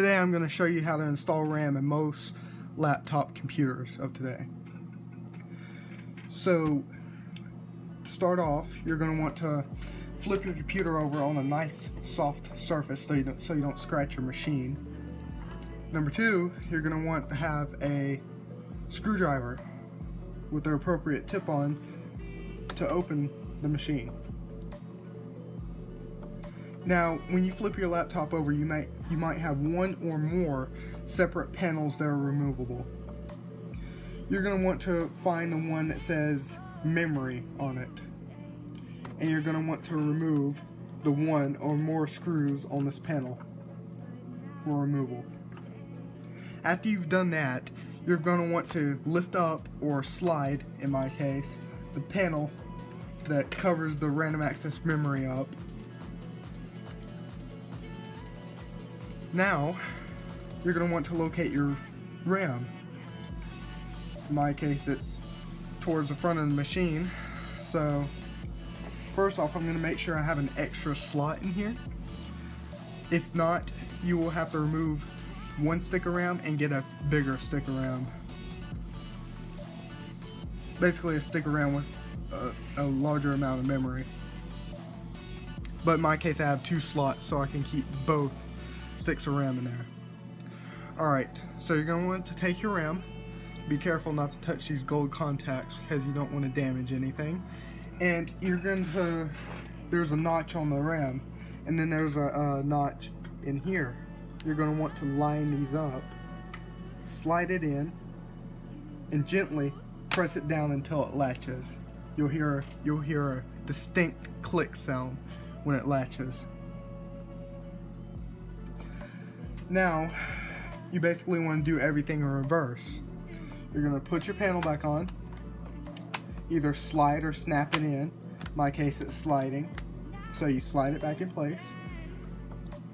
today I'm going to show you how to install RAM in most laptop computers of today. So to start off, you're going to want to flip your computer over on a nice soft surface so you don't scratch your machine. Number two, you're going to want to have a screwdriver with the appropriate tip on to open the machine. Now, when you flip your laptop over, you might have one or more separate panels that are removable. You're going to want to find the one that says memory on it, and you're going to want to remove the one or more screws on this panel for removal. After you've done that, you're going to want to lift up or slide, in my case, the panel that covers the random access memory up. Now, you're going to want to locate your RAM. In my case, it's towards the front of the machine. So, first off, I'm going to make sure I have an extra slot in here. If not, you will have to remove one stick of RAM and get a bigger stick of RAM. Basically a stick of RAM with a larger amount of memory. But in my case, I have two slots, so I can keep both sticks of RAM in there. Alright, so you're going to want to take your RAM. Be careful not to touch these gold contacts because you don't want to damage anything. And you're going to, there's a notch on the RAM, and then there's a notch in here. You're going to want to line these up, slide it in, and gently press it down until it latches. You'll hear a distinct click sound when it latches. Now, you basically want to do everything in reverse. You're going to put your panel back on, either slide or snap it in. In my case, it's sliding, so you slide it back in place,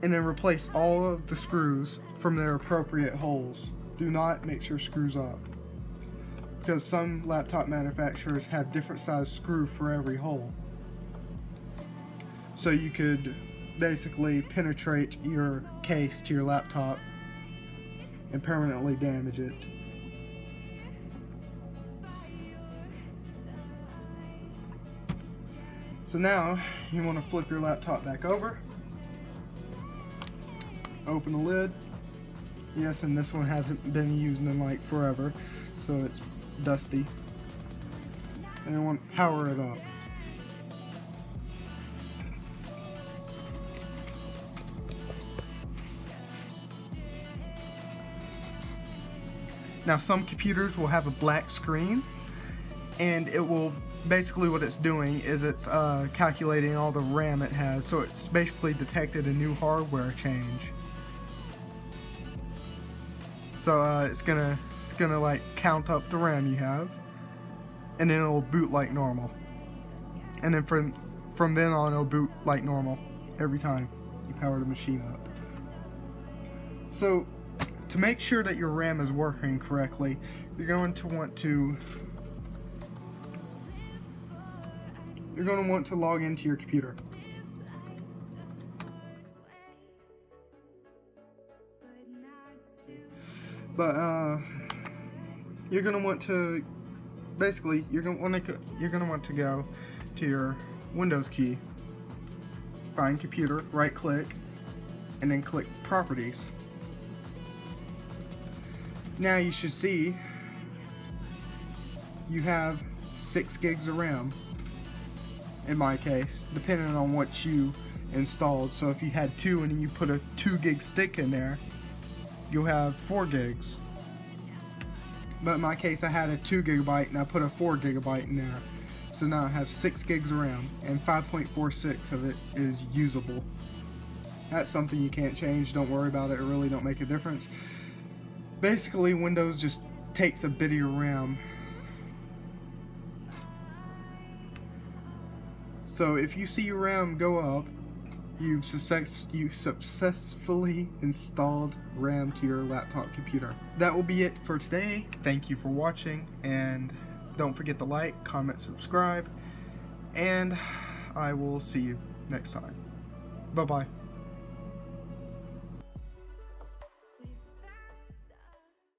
and then replace all of the screws from their appropriate holes. Do not mix your screws up, because some laptop manufacturers have different size screw for every hole. So you could basically penetrate your case to your laptop and permanently damage it. So now you want to flip your laptop back over, open the lid. Yes, and this one hasn't been used in like forever, so it's dusty. And you want to power it up. Now, some computers will have a black screen, and it will basically, what it's doing is it's calculating all the RAM it has, so it's basically detected a new hardware change. So it's gonna like count up the RAM you have, and then it'll boot like normal. And then from then on, it'll boot like normal every time you power the machine up. So to make sure that your RAM is working correctly, you're going to want to log into your computer. But you're going to want to basically you're going to want to go to your Windows key, find computer, right click, and then click properties. Now you should see you have 6 gigs of RAM, in my case, depending on what you installed. So if you had 2 and you put a 2 gig stick in there, you'll have 4 gigs. But in my case, I had a 2 gigabyte and I put a 4 gigabyte in there. So now I have 6 gigs of RAM, and 5.46 of it is usable. That's something you can't change. Don't worry about it. It really don't make a difference. Basically, Windows just takes a bit of your RAM. So if you see your RAM go up, you've successfully installed RAM to your laptop computer. That will be it for today. Thank you for watching, and don't forget to like, comment, subscribe, and I will see you next time. Bye-bye.